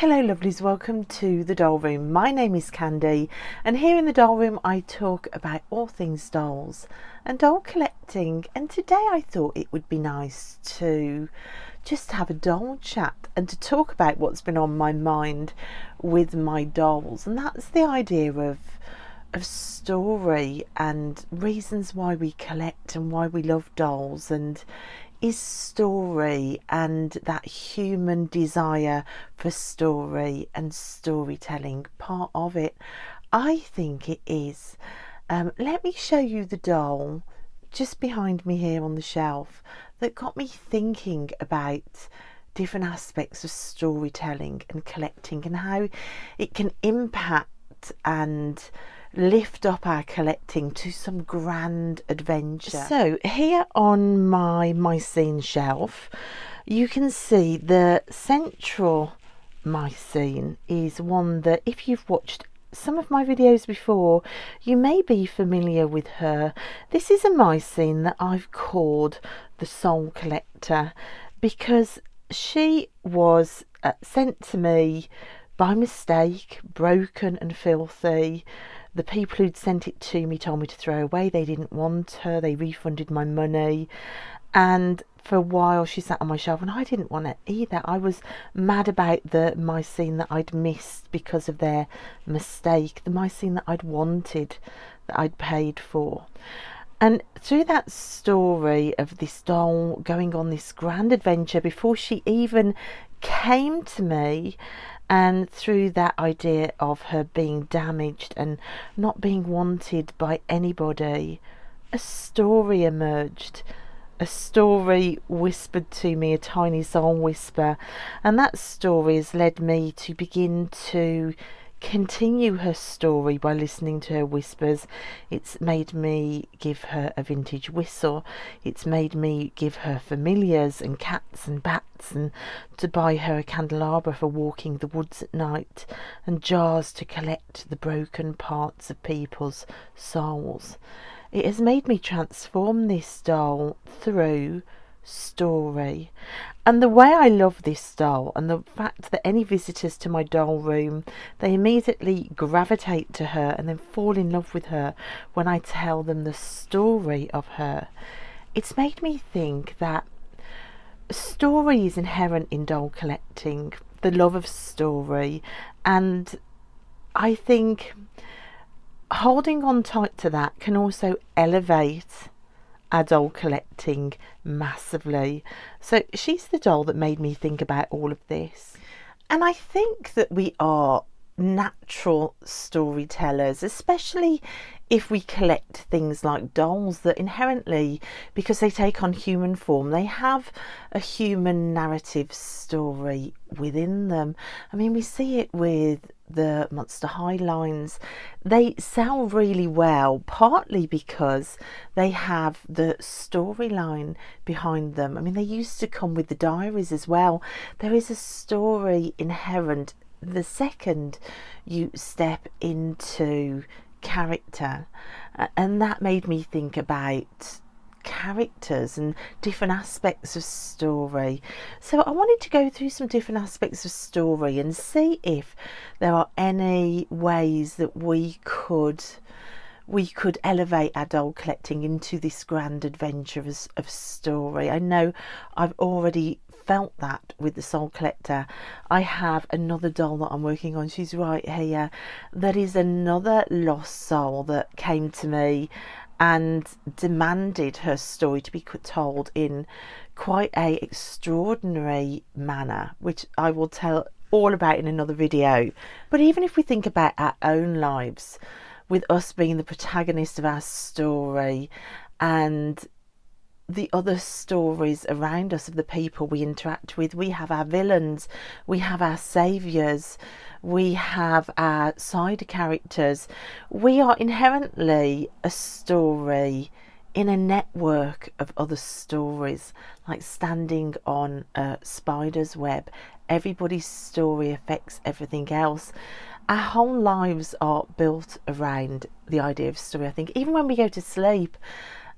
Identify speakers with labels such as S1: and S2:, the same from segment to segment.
S1: Hello lovelies, welcome to the doll room. My name is Candy and here in the doll room I talk about all things dolls and doll collecting, and today I thought it would be nice to just have a doll chat and to talk about what's been on my mind with my dolls, and that's the idea of story and reasons why we collect and why we love dolls. And is story and that human desire for story and storytelling part of it? I think it is. Let me show you the doll just behind me here on the shelf that got me thinking about different aspects of storytelling and collecting and how it can impact and lift up our collecting to some grand adventure. So here on my scene shelf you can see the central scene is one that, if you've watched some of my videos before, you may be familiar with her. This is a mycene that I've called the Soul Collector because she was sent to me by mistake, broken and filthy. The people who'd sent it to me told me to throw away. They didn't want her. They refunded my money. And for a while she sat on my shelf and I didn't want it either. I was mad about the mycene that I'd missed because of their mistake, the mycene that I'd wanted, that I'd paid for. And through that story of this doll going on this grand adventure before she even came to me, and through that idea of her being damaged and not being wanted by anybody, a story emerged. A story whispered to me, a tiny soul whisper, and that story has led me to begin to continue her story by listening to her whispers. It's made me give her a vintage whistle. It's made me give her familiars and cats and bats, and to buy her a candelabra for walking the woods at night, and jars to collect the broken parts of people's souls. It has made me transform this doll through story. And the way I love this doll, and the fact that any visitors to my doll room, they immediately gravitate to her and then fall in love with her when I tell them the story of her, it's made me think that story is inherent in doll collecting, the love of story. And I think holding on tight to that can also elevate our doll collecting massively. So she's the doll that made me think about all of this. And I think that we are natural storytellers, especially if we collect things like dolls that inherently, because they take on human form, they have a human narrative story within them. I mean, we see it with the Monster High lines. They sell really well, partly because they have the storyline behind them. I mean, they used to come with the diaries as well. There is a story inherent the second you step into character, and that made me think about characters and different aspects of story. So I wanted to go through some different aspects of story and see if there are any ways that we could elevate our doll collecting into this grand adventure of story. I know I've already felt that with the Soul Collector. I have another doll that I'm working on, she's right here, that is another lost soul that came to me and demanded her story to be told in quite a extraordinary manner, which I will tell all about in another video. But even if we think about our own lives, with us being the protagonist of our story and the other stories around us of the people we interact with, we have our villains, we have our saviours, we have our side characters. We are inherently a story in a network of other stories, like standing on a spider's web. Everybody's story affects everything else. Our whole lives are built around the idea of story. I think even when we go to sleep,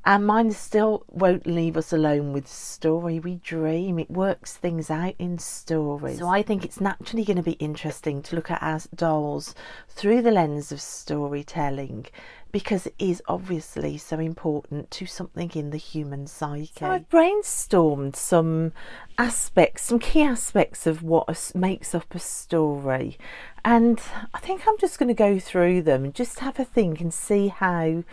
S1: Our mind still won't leave us alone with story. We dream, it works things out in stories. So I think it's naturally going to be interesting to look at our dolls through the lens of storytelling, because it is obviously so important to something in the human psyche. So I've brainstormed some aspects, some key aspects of what makes up a story, and I think I'm just going to go through them and just have a think and see how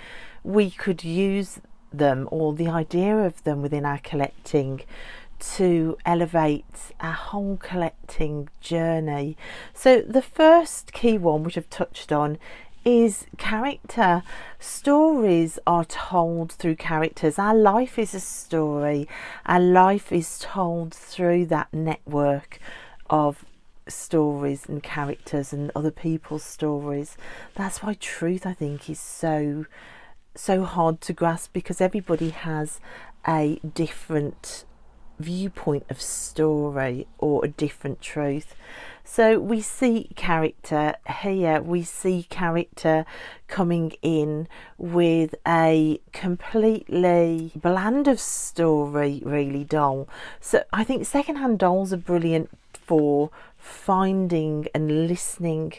S1: we could use them, or the idea of them, within our collecting to elevate our whole collecting journey. So the first key one, which I've touched on, is character. Stories are told through characters. Our life is a story. Our life is told through that network of stories and characters and other people's stories. That's why truth, I think, is so hard to grasp, because everybody has a different viewpoint of story or a different truth. So we see character here, we see character coming in with a completely bland of story, really, doll. So I think secondhand dolls are brilliant for finding and listening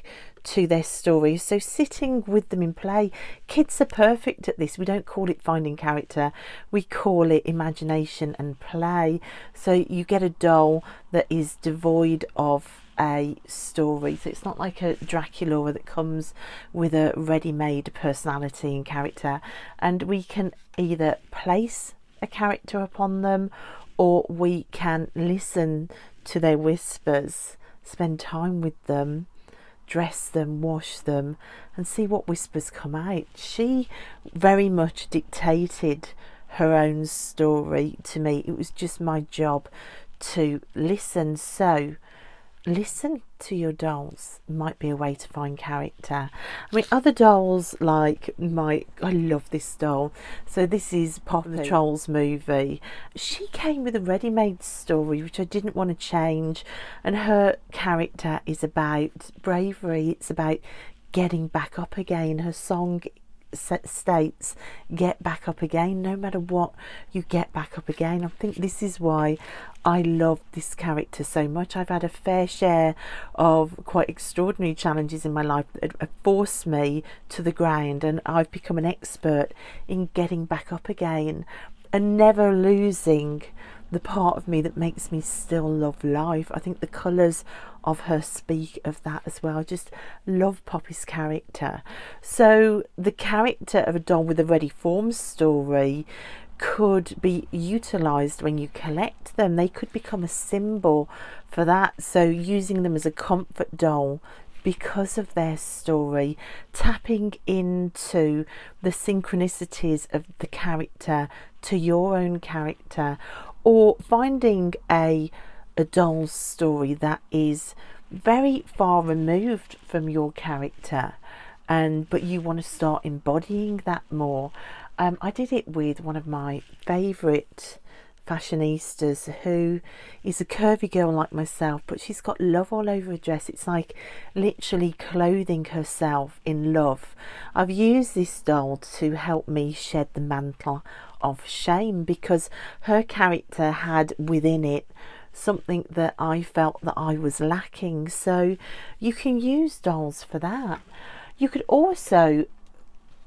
S1: to their stories, so sitting with them in play. Kids are perfect at this. We don't call it finding character, we call it imagination and play. So you get a doll that is devoid of a story, so it's not like a Dracula that comes with a ready-made personality and character, and we can either place a character upon them, or we can listen to their whispers, spend time with them, dress them, wash them, and see what whispers come out. She very much dictated her own story to me. It was just my job to listen. So listen to your dolls might be a way to find character. I mean, other dolls, like I love this doll. So this is Pop the Trolls movie. She came with a ready-made story, which I didn't want to change, and her character is about bravery. It's about getting back up again. Her song states, get back up again. No matter what, you get back up again. I think this is why I love this character so much. I've had a fair share of quite extraordinary challenges in my life that have forced me to the ground, and I've become an expert in getting back up again and never losing the part of me that makes me still love life. I think the colours of her speak of that as well. I just love Poppy's character. So the character of a doll with a ready form story could be utilised when you collect them. They could become a symbol for that. So using them as a comfort doll because of their story, tapping into the synchronicities of the character to your own character, or finding a doll's story that is very far removed from your character, but you want to start embodying that more. I did it with one of my favourite fashionistas, who is a curvy girl like myself, but she's got love all over her dress. It's like literally clothing herself in love. I've used this doll to help me shed the mantle of shame, because her character had within it something that I felt that I was lacking. So you can use dolls for that. You could also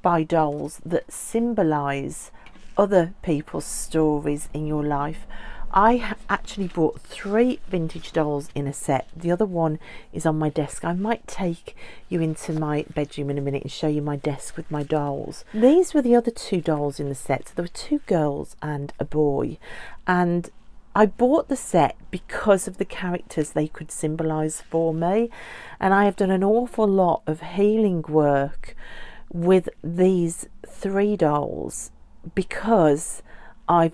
S1: buy dolls that symbolise other people's stories in your life. I actually bought 3 vintage dolls in a set. The other one is on my desk. I might take you into my bedroom in a minute and show you my desk with my dolls. These were the other 2 dolls in the set. So there were 2 girls and a boy, and I bought the set because of the characters they could symbolise for me, and I have done an awful lot of healing work with these 3 dolls because I've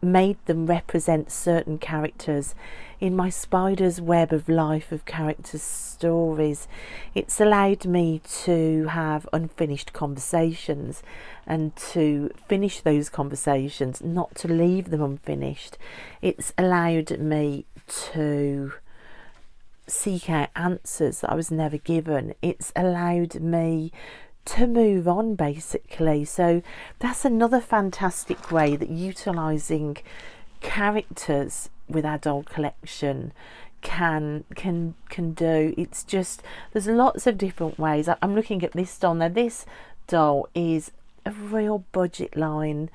S1: made them represent certain characters in my spider's web of life of characters' stories. It's allowed me to have unfinished conversations and to finish those conversations, not to leave them unfinished. It's allowed me to seek out answers that I was never given. It's allowed me to move on, basically. So that's another fantastic way that utilising characters with our doll collection can do. It's just, there's lots of different ways. I'm looking at this doll now. This doll is a real budget line,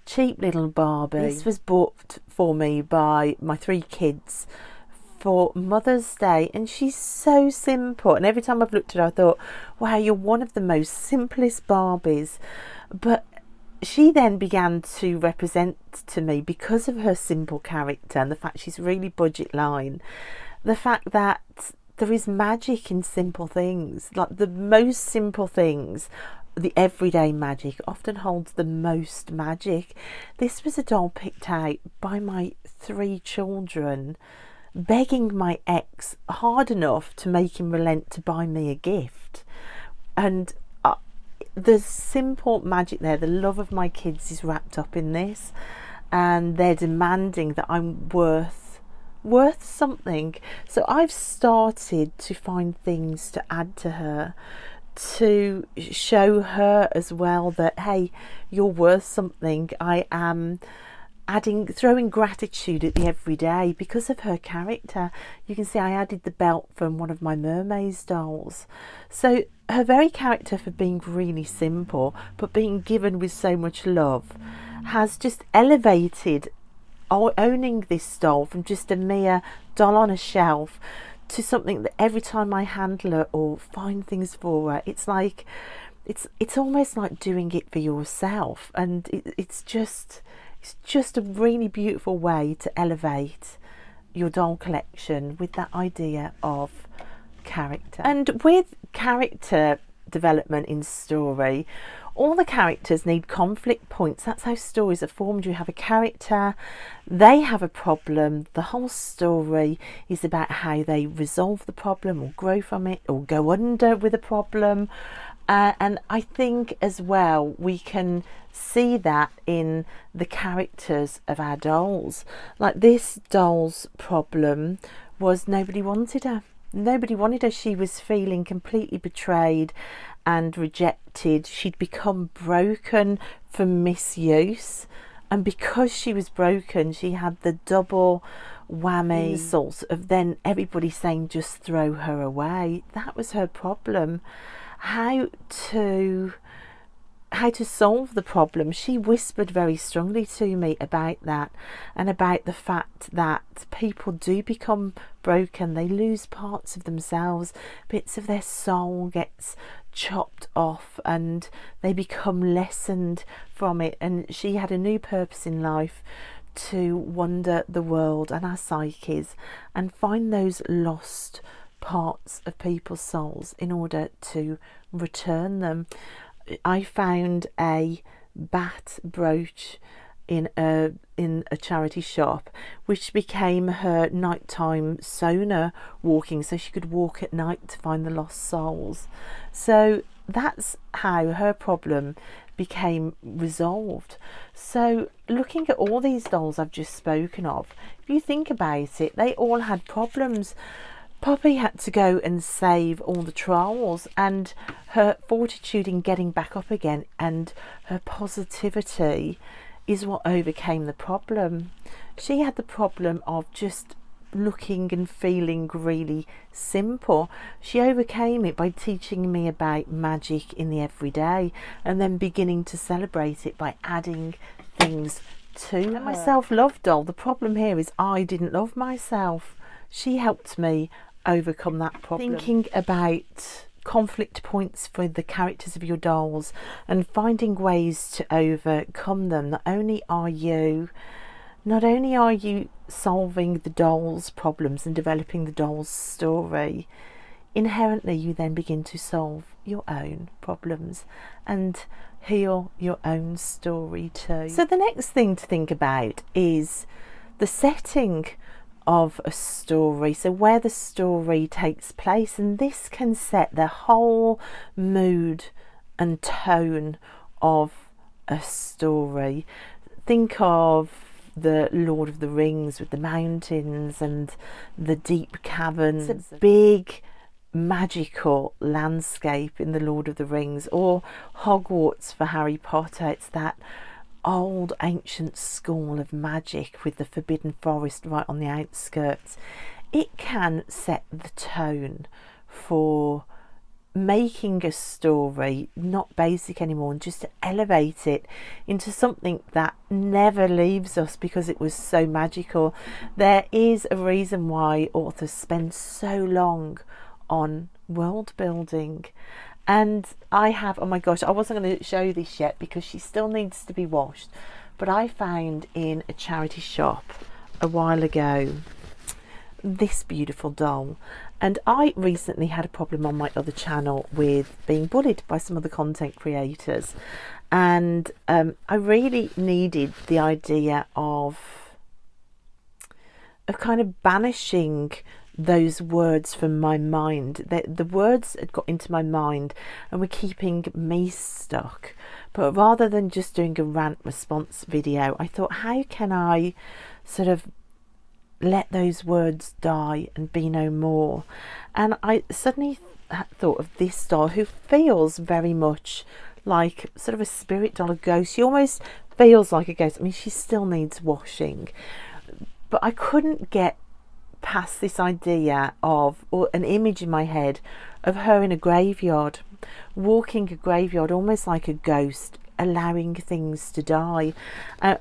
S1: cheap little Barbie. This was bought for me by my 3 kids for Mother's Day, and she's so simple, and every time I've looked at her I thought, wow, you're one of the most simplest Barbies. But she then began to represent to me, because of her simple character and the fact she's really budget line, the fact that there is magic in simple things. Like the most simple things, the everyday magic often holds the most magic. This was a doll picked out by my 3 children, begging my ex hard enough to make him relent to buy me a gift. And the simple magic there, the love of my kids is wrapped up in this, and they're demanding that I'm worth something. So I've started to find things to add to her, to show her as well that, hey, you're worth something. I am throwing gratitude at the everyday because of her character. You can see I added the belt from one of my mermaids dolls. So her very character, for being really simple but being given with so much love, has just elevated owning this doll from just a mere doll on a shelf to something that every time I handle her or find things for her, it's like it's almost like doing it for yourself. And it's just a really beautiful way to elevate your doll collection with that idea of character. And with character development in story, all the characters need conflict points. That's how stories are formed. You have a character, they have a problem, the whole story is about how they resolve the problem or grow from it or go under with a problem. And I think as well we can see that in the characters of our dolls. Like this doll's problem was nobody wanted her. Nobody wanted her. She was feeling completely betrayed and rejected. She'd become broken from misuse, and because she was broken, she had the double whammy insult of then everybody saying just throw her away. That was her problem. How to solve the problem. She whispered very strongly to me about that, and about the fact that people do become broken. They lose parts of themselves, bits of their soul gets chopped off, and they become lessened from it. And she had a new purpose in life, to wander the world and our psyches and find those lost parts of people's souls in order to return them. I found a bat brooch in a charity shop, which became her nighttime sonar walking, so she could walk at night to find the lost souls. So that's how her problem became resolved. So looking at all these dolls I've just spoken of, if you think about it, they all had problems. Poppy had to go and save all the trolls, and her fortitude in getting back up again and her positivity is what overcame the problem. She had the problem of just looking and feeling really simple. She overcame it by teaching me about magic in the everyday, and then beginning to celebrate it by adding things to her. My self-love doll, the problem here is I didn't love myself. She helped me overcome that problem. Thinking about conflict points for the characters of your dolls and finding ways to overcome them. Not only are you solving the doll's problems and developing the doll's story, inherently you then begin to solve your own problems and heal your own story too. So the next thing to think about is the setting of a story, so where the story takes place, and this can set the whole mood and tone of a story. Think of the Lord of the Rings with the mountains and the deep caverns. It's a big magical landscape in the Lord of the Rings, or Hogwarts for Harry Potter. It's that old ancient school of magic with the Forbidden Forest right on the outskirts. It can set the tone for making a story not basic anymore, and just to elevate it into something that never leaves us because it was so magical. There is a reason why authors spend so long on world building. And I have, oh my gosh, I wasn't going to show this yet because she still needs to be washed, but I found in a charity shop a while ago this beautiful doll. And I recently had a problem on my other channel with being bullied by some other content creators, and I really needed the idea of kind of banishing those words from my mind. The words had got into my mind and were keeping me stuck. But rather than just doing a rant response video, I thought, how can I sort of let those words die and be no more? And I suddenly thought of this doll, who feels very much like sort of a spirit doll, a ghost. She almost feels like a ghost. I mean, she still needs washing, but I couldn't get past this idea of, or an image in my head of her in a graveyard, walking a graveyard almost like a ghost, allowing things to die.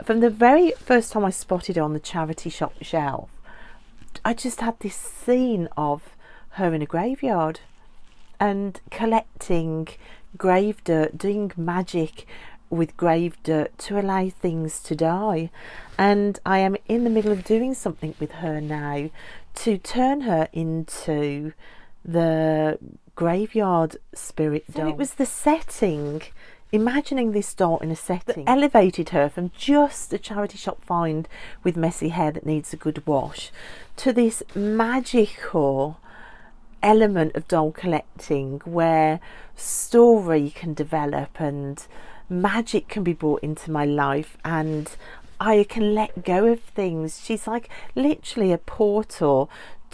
S1: From the very first time I spotted her on the charity shop shelf, I just had this scene of her in a graveyard and collecting grave dirt, doing magic with grave dirt to allow things to die. And I am in the middle of doing something with her now to turn her into the graveyard spirit doll. So it was the setting, imagining this doll in a setting, that elevated her from just a charity shop find with messy hair that needs a good wash to this magical element of doll collecting where story can develop and magic can be brought into my life, and I can let go of things. She's like literally a portal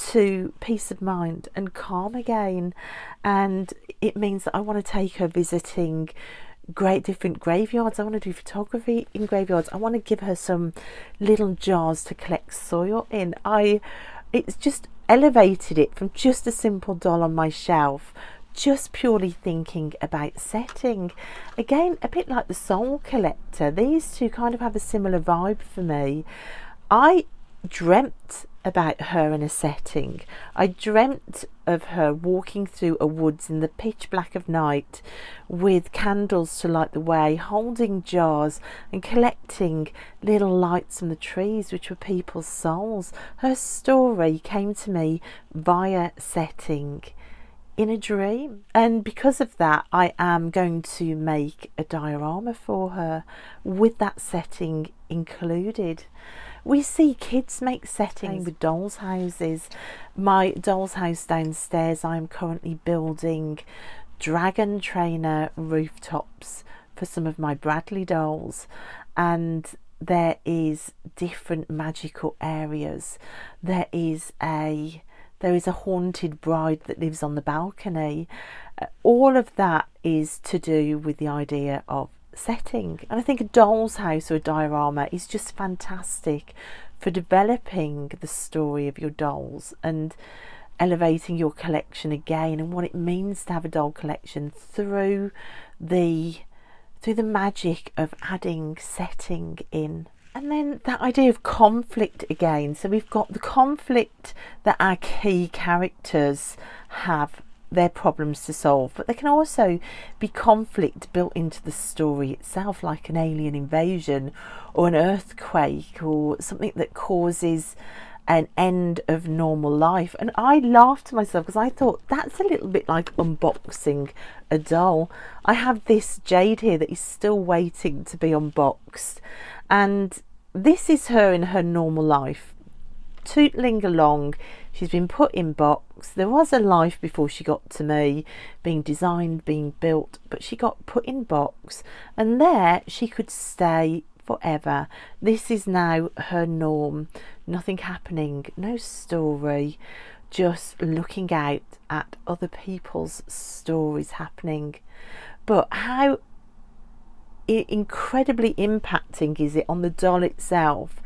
S1: to peace of mind and calm again. And it means that I want to take her visiting great different graveyards. I want to do photography in graveyards. I want to give her some little jars to collect soil in. It's just elevated it from just a simple doll on my shelf, just purely thinking about setting. Again, a bit like the Soul Collector, these two kind of have a similar vibe for me. I dreamt about her in a setting. I dreamt of her walking through a woods in the pitch black of night with candles to light the way, holding jars and collecting little lights from the trees, which were people's souls. Her story came to me via setting in a dream, and because of that I am going to make a diorama for her with that setting included. We see kids make settings with dolls' houses. My doll's house downstairs, I am currently building dragon trainer rooftops for some of my Bradley dolls, and there is different magical areas. There is a haunted bride that lives on the balcony. All of that is to do with the idea of setting. And I think a doll's house or a diorama is just fantastic for developing the story of your dolls and elevating your collection again, and what it means to have a doll collection through the magic of adding setting in. And then that idea of conflict again. So we've got the conflict that our key characters have their problems to solve, but there can also be conflict built into the story itself, like an alien invasion or an earthquake or something that causes an end of normal life. And I laughed to myself because I thought that's a little bit like unboxing a doll. I have this jade here that is still waiting to be unboxed, and this is her in her normal life, tootling along. She's been put in box. There was a life before she got to me, being designed, being built, but she got put in box, and there she could stay forever. This is now her norm. Nothing happening, no story, just looking out at other people's stories happening. But how incredibly impacting is it on the doll itself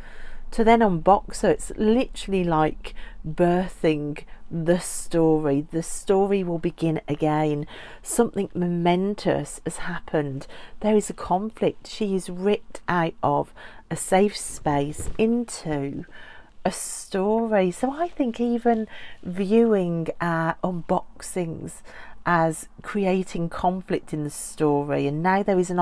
S1: to then unbox her? It's literally like birthing the story. The story will begin again. Something momentous has happened. There is a conflict. She is ripped out of a safe space into a story. So I think even viewing our unboxings as creating conflict in the story, and now there is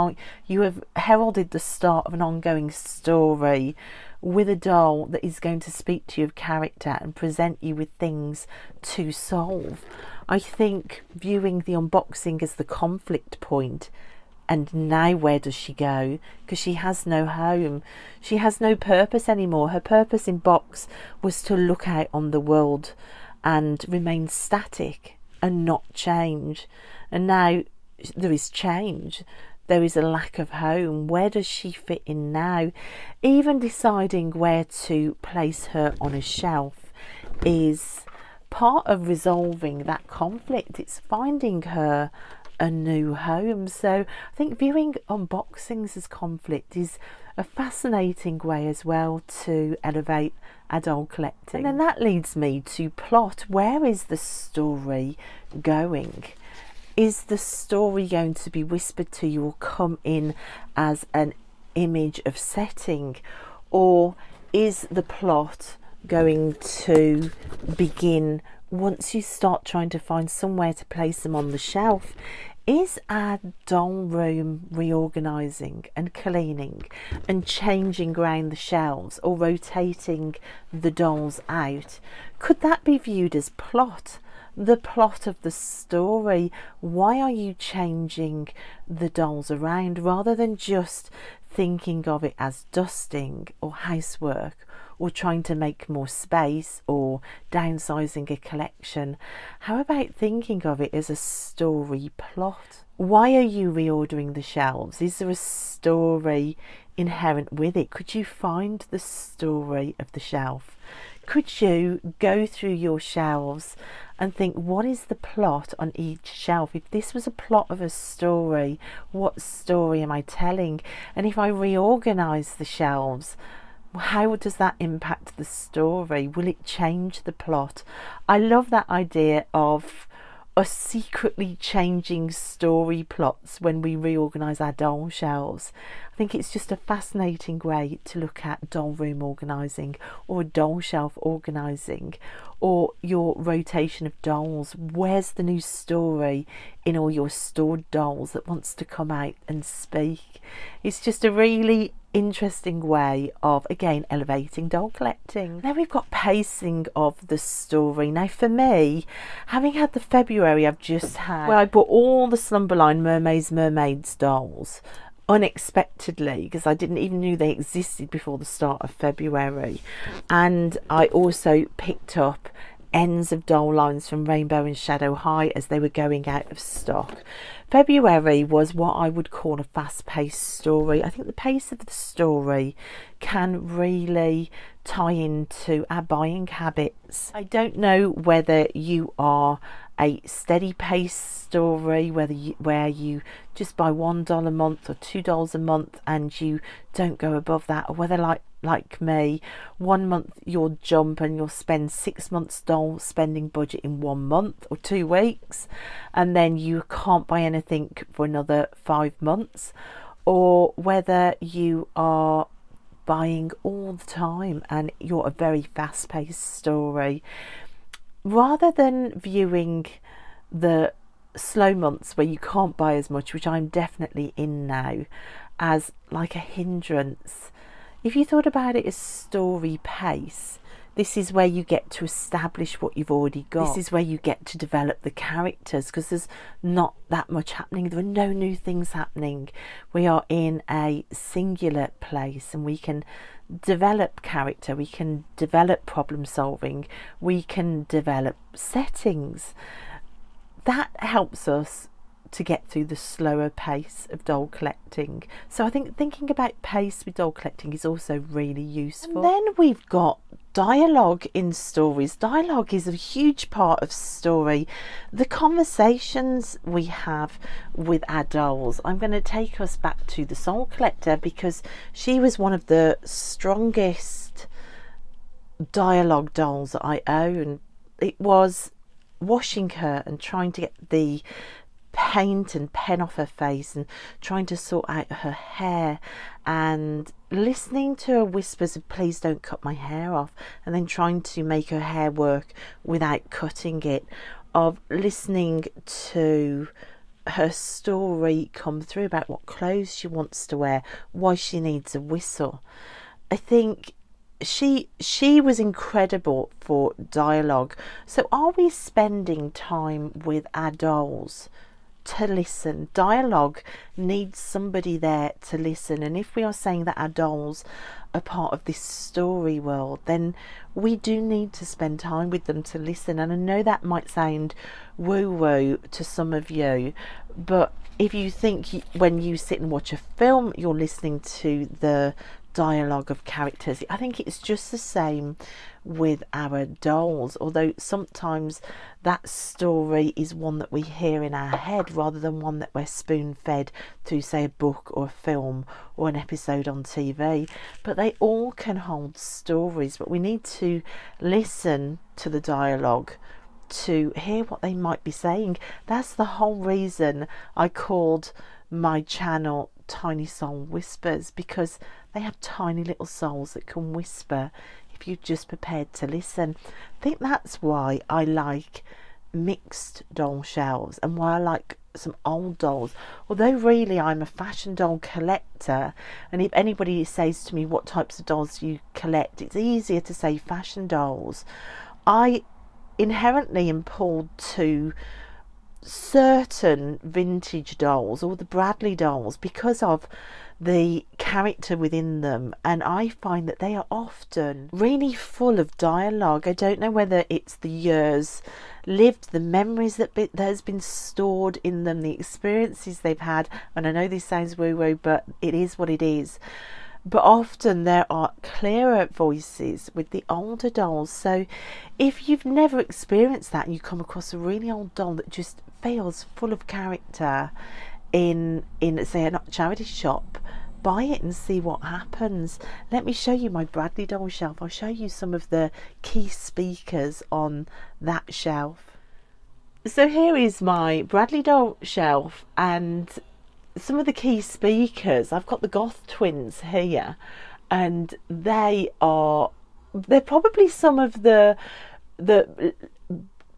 S1: you have heralded the start of an ongoing story with a doll that is going to speak to you of character and present you with things to solve. I think viewing the unboxing as the conflict point, and now where does she go? Because she has no home. She has no purpose anymore. Her purpose in box was to look out on the world and remain static and not change. And now there is change. There is a lack of home. Where does she fit in now? Even deciding where to place her on a shelf is part of resolving that conflict. It's finding her a new home. So I think viewing unboxings as conflict is a fascinating way as well to elevate adult collecting. And then that leads me to plot. Where is the story going? Is the story going to be whispered to you or come in as an image of setting? Or is the plot going to begin once you start trying to find somewhere to place them on the shelf? Is our doll room reorganising and cleaning and changing around the shelves or rotating the dolls out? Could that be viewed as plot? The plot of the story. Why are you changing the dolls around rather than just thinking of it as dusting or housework or trying to make more space or downsizing a collection? How about thinking of it as a story plot? Why are you reordering the shelves? Is there a story inherent with it? Could you find the story of the shelf? Could you go through your shelves and think, what is the plot on each shelf? If this was a plot of a story, what story am I telling? And if I reorganize the shelves, how does that impact the story? Will it change the plot? I love that idea of us secretly changing story plots when we reorganise our doll shelves. I think it's just a fascinating way to look at doll room organising or doll shelf organising or your rotation of dolls. Where's the new story in all your stored dolls that wants to come out and speak? It's just a really interesting way of, again, elevating doll collecting. Then we've got pacing of the story. Now for me, having had the February I've just had, where I bought all the Slumberline Mermaids dolls unexpectedly, because I didn't even knew they existed before the start of February, and I also picked up ends of doll lines from Rainbow and Shadow High as they were going out of stock. February was what I would call a fast-paced story. I think the pace of the story can really tie into our buying habits. I don't know whether you are a steady pace story, where you just buy $1 a month or $2 a month and you don't go above that, or whether like me, 1 month you'll jump and you'll spend 6 months doll spending budget in 1 month or 2 weeks, and then you can't buy anything for another 5 months, or whether you are buying all the time and you're a very fast-paced story. Rather than viewing the slow months where you can't buy as much, which I'm definitely in now, as like a hindrance, if you thought about it as story pace, this is where you get to establish what you've already got. This is where you get to develop the characters, because there's not that much happening. There are no new things happening. We are in a singular place and we can develop character, we can develop problem solving, we can develop settings. That helps us to get through the slower pace of doll collecting. So I think thinking about pace with doll collecting is also really useful. And then we've got dialogue in stories. Dialogue is a huge part of story. The conversations we have with our dolls. I'm going to take us back to the Soul Collector because she was one of the strongest dialogue dolls that I own. It was washing her and trying to get the paint and pen off her face and trying to sort out her hair and listening to her whispers of please don't cut my hair off, and then trying to make her hair work without cutting it, of listening to her story come through about what clothes she wants to wear, why she needs a whistle. I think she was incredible for dialogue. So are we spending time with our dolls to listen? Dialogue needs somebody there to listen, and if we are saying that our dolls are part of this story world, then we do need to spend time with them to listen. And I know that might sound woo-woo to some of you, but if you think when you sit and watch a film you're listening to the dialogue of characters, I think it's just the same with our dolls, although sometimes that story is one that we hear in our head rather than one that we're spoon-fed through, say, a book or a film or an episode on TV. But they all can hold stories, but we need to listen to the dialogue to hear what they might be saying. That's the whole reason I called my channel Tiny Soul Whispers, because they have tiny little souls that can whisper if you're just prepared to listen. I think that's why I like mixed doll shelves and why I like some old dolls, although really I'm a fashion doll collector, and if anybody says to me what types of dolls do you collect, it's easier to say fashion dolls. I inherently am pulled to certain vintage dolls or the Bradley dolls because of the character within them, and I find that they are often really full of dialogue. I don't know whether it's the years lived, the memories that has been stored in them, the experiences they've had, and I know this sounds woo-woo, but it is what it is. But often there are clearer voices with the older dolls. So if you've never experienced that and you come across a really old doll that just feels full of character in say a charity shop, buy it and see what happens. Let me show you my Bradley doll shelf. I'll show you some of the key speakers on that shelf. So here is my Bradley doll shelf and some of the key speakers. I've got the Goth twins here, and they're probably some of the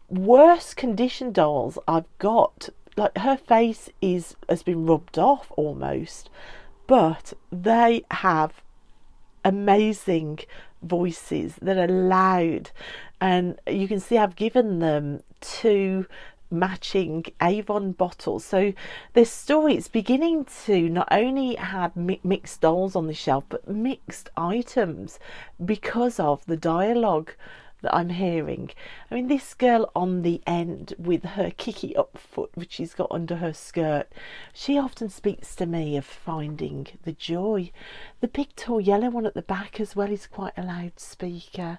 S1: worst condition dolls I've got. Like, her face has been rubbed off almost, but they have amazing voices that are loud, and you can see I've given them 2 matching Avon bottles. So this story is beginning to not only have mixed dolls on the shelf, but mixed items because of the dialogue that I'm hearing. I mean, this girl on the end with her kicky up foot, which she's got under her skirt, she often speaks to me of finding the joy. The big tall yellow one at the back as well is quite a loud speaker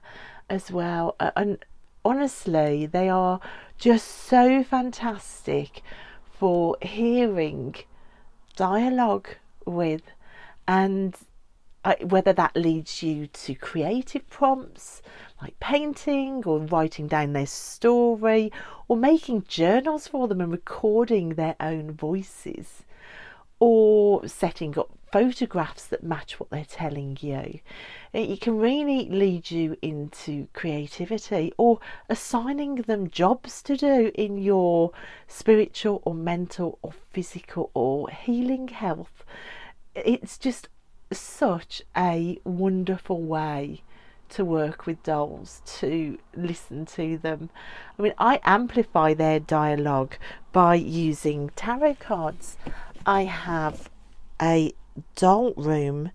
S1: as well. And honestly, they are just so fantastic for hearing dialogue with, and whether that leads you to creative prompts like painting or writing down their story or making journals for them and recording their own voices, or setting up photographs that match what they're telling you. It can really lead you into creativity, or assigning them jobs to do in your spiritual or mental or physical or healing health. It's just such a wonderful way to work with dolls, to listen to them. I mean, I amplify their dialogue by using tarot cards. I have a doll room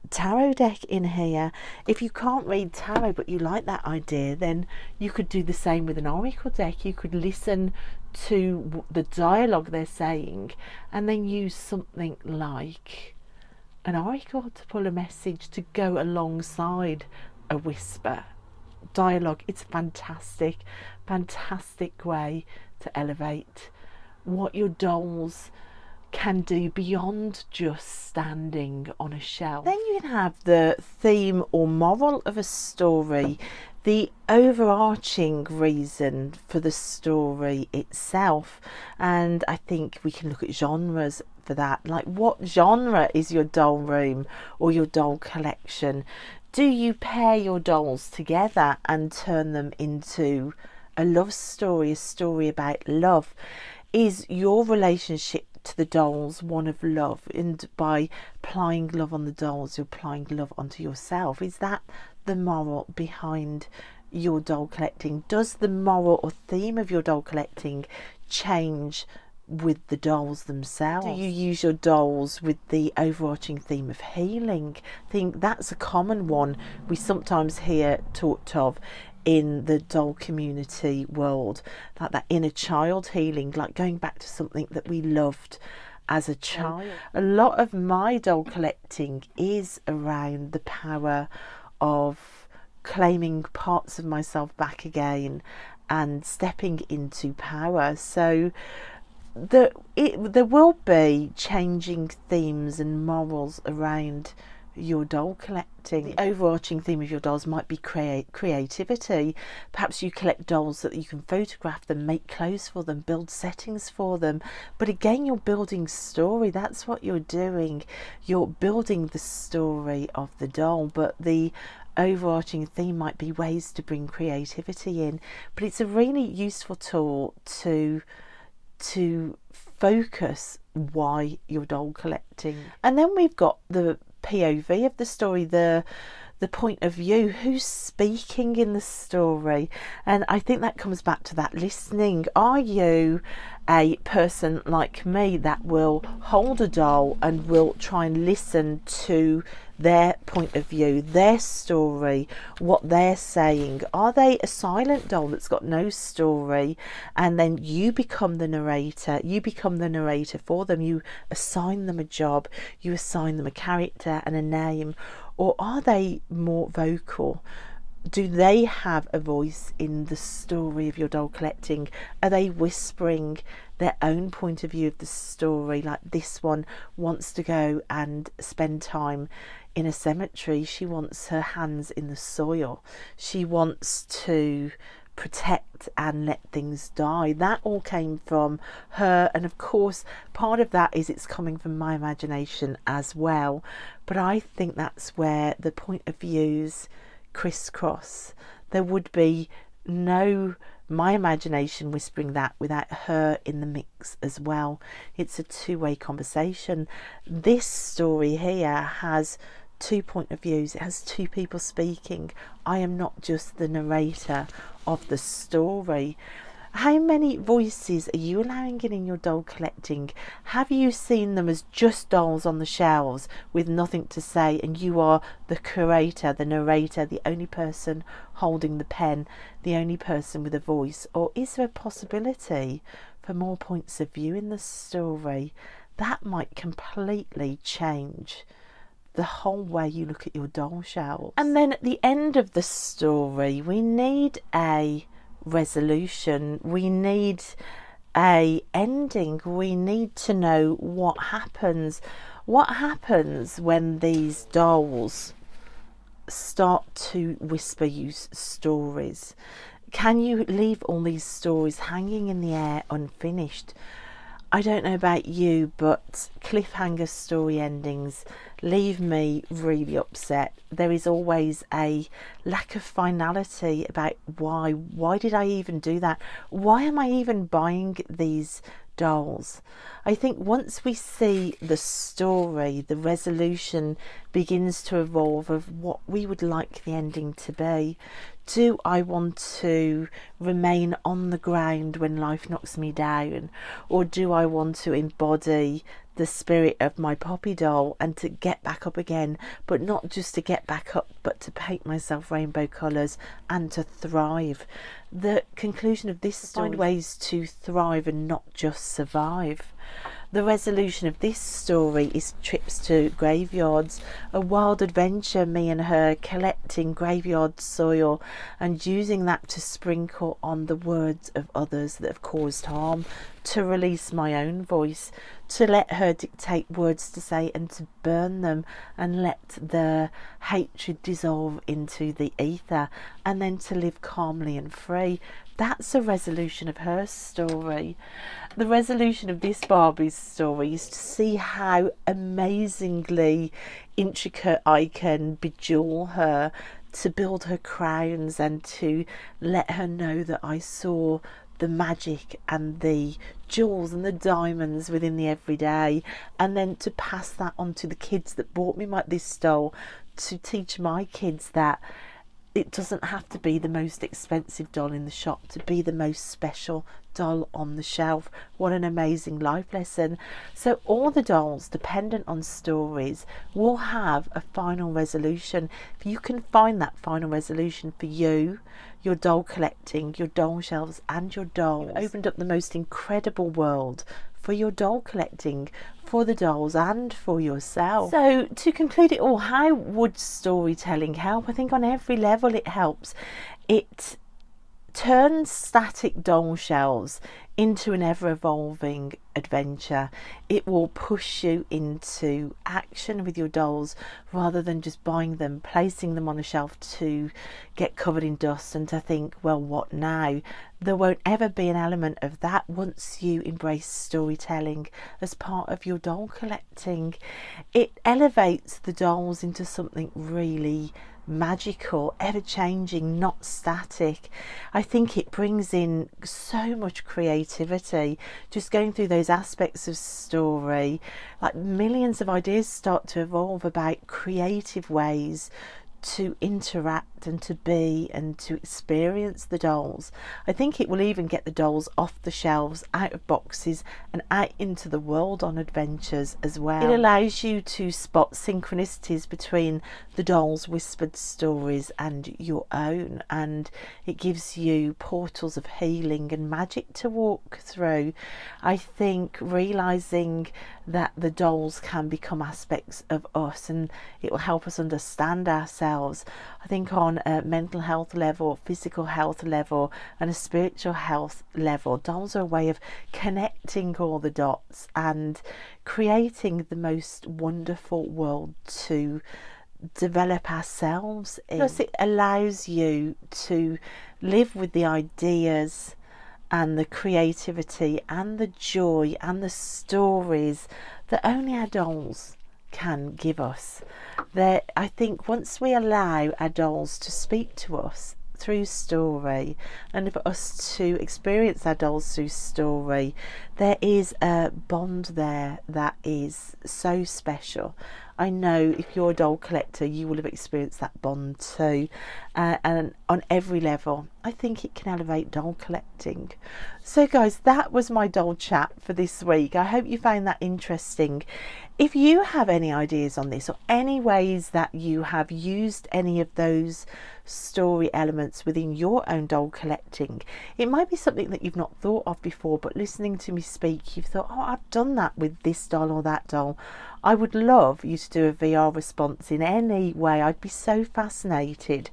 S1: tarot deck in here. If you can't read tarot but you like that idea, then you could do the same with an oracle deck. You could listen to the dialogue they're saying and then use something like an oracle to pull a message to go alongside a whisper dialogue. It's fantastic, fantastic way to elevate what your dolls can do beyond just standing on a shelf. Then you can have the theme or moral of a story, the overarching reason for the story itself. And I think we can look at genres for that. Like, what genre is your doll room or your doll collection? Do you pair your dolls together and turn them into a love story, a story about love? Is your relationship to the dolls one of love, and by applying love on the dolls, you're applying love onto yourself? Is that the moral behind your doll collecting? Does the moral or theme of your doll collecting change with the dolls themselves? Do you use your dolls with the overarching theme of healing? I think that's a common one we sometimes hear talked of in the doll community world, like that inner child healing, like going back to something that we loved as a child. A lot of my doll collecting is around the power of claiming parts of myself back again and stepping into power. So there will be changing themes and morals around your doll collecting. The overarching theme of your dolls might be creativity. Perhaps you collect dolls so that you can photograph them, make clothes for them, build settings for them. But again, you're building story. That's what you're doing. You're building the story of the doll, but the overarching theme might be ways to bring creativity in. But it's a really useful tool to focus why you're doll collecting. And then we've got the POV of the story, the point of view, who's speaking in the story. And I think that comes back to that listening. Are you a person like me that will hold a doll and will try and listen to their point of view, their story, what they're saying? Are they a silent doll that's got no story, and then you become the narrator? You become the narrator for them. You assign them a job, you assign them a character and a name. Or are they more vocal? Do they have a voice in the story of your doll collecting? Are they whispering their own point of view of the story? Like, this one wants to go and spend time in a cemetery. She wants her hands in the soil. She wants to protect and let things die. That all came from her, and of course part of that is it's coming from my imagination as well. But I think that's where the point of views crisscross. There would be no my imagination whispering that without her in the mix as well. It's a two-way conversation. This story here has two point of views. It has two people speaking. I am not just the narrator of the story. How many voices are you allowing in your doll collecting? Have you seen them as just dolls on the shelves with nothing to say, and you are the curator, the narrator, the only person holding the pen, the only person with a voice? Or is there a possibility for more points of view in the story? That might completely change the whole way you look at your doll shelves. And then at the end of the story, we need a resolution. We need a ending. We need to know what happens. What happens when these dolls start to whisper you stories? Can you leave all these stories hanging in the air unfinished? I don't know about you, but cliffhanger story endings leave me really upset. There is always a lack of finality about why did I even do that? Why am I even buying these dolls? I think once we see the story, the resolution begins to evolve of what we would like the ending to be. Do I want to remain on the ground when life knocks me down? Or do I want to embody the spirit of my Poppy doll and to get back up again, but not just to get back up, but to paint myself rainbow colours and to thrive? The conclusion of this story: find ways to thrive and not just survive. The resolution of this story is trips to graveyards, a wild adventure, me and her collecting graveyard soil and using that to sprinkle on the words of others that have caused harm, to release my own voice, to let her dictate words to say and to burn them and let the hatred dissolve into the ether, and then to live calmly and free. That's a resolution of her story. The resolution of this Barbie's story is to see how amazingly intricate I can bejewel her, to build her crowns and to let her know that I saw the magic and the jewels and the diamonds within the everyday, and then to pass that on to the kids that bought me this doll, to teach my kids that it doesn't have to be the most expensive doll in the shop to be the most special doll on the shelf. What an amazing life lesson. So all the dolls, dependent on stories, will have a final resolution. If you can find that final resolution for you, your doll collecting, your doll shelves and your dolls, you've opened up the most incredible world for your doll collecting, for the dolls and for yourself. So to conclude it all, how would storytelling help? I think on every level it helps. It turns static doll shelves into an ever-evolving adventure. It will push you into action with your dolls rather than just buying them, placing them on a shelf to get covered in dust and to think, well, what now? There won't ever be an element of that once you embrace storytelling as part of your doll collecting. It elevates the dolls into something really magical, ever-changing, not static. I think it brings in so much creativity. Just going through those aspects of story, like millions of ideas start to evolve about creative ways to interact and to be and to experience the dolls. I think it will even get the dolls off the shelves, out of boxes and out into the world on adventures as well. It allows you to spot synchronicities between the dolls' whispered stories and your own, and it gives you portals of healing and magic to walk through. I think realizing that the dolls can become aspects of us and it will help us understand ourselves. I think on a mental health level, physical health level and a spiritual health level, dolls are a way of connecting all the dots and creating the most wonderful world to develop ourselves in. Plus it allows you to live with the ideas and the creativity and the joy and the stories that only our dolls can give us. I think once we allow our dolls to speak to us through story and for us to experience our dolls through story, there is a bond there that is so special. I know if you're a doll collector, you will have experienced that bond too. And on every level, I think it can elevate doll collecting. So guys, that was my doll chat for this week. I hope you found that interesting. If you have any ideas on this or any ways that you have used any of those story elements within your own doll collecting, it might be something that you've not thought of before, but listening to me speak, you've thought, oh, I've done that with this doll or that doll. I would love you to do a VR response in any way. I'd be so fascinated.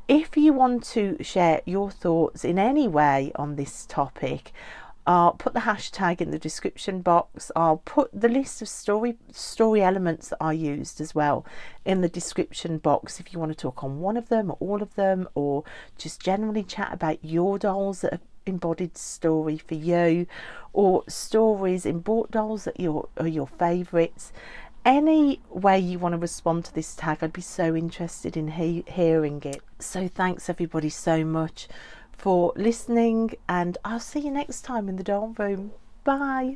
S1: If you want to share your thoughts in any way on this topic, I'll put the hashtag in the description box. I'll put the list of story elements that I used as well in the description box if you want to talk on one of them or all of them, or just generally chat about your dolls that have embodied story for you, or stories in bought dolls that are your favourites. Any way you want to respond to this tag, I'd be so interested in hearing it. So thanks everybody so much for listening, and I'll see you next time in the doll room. Bye.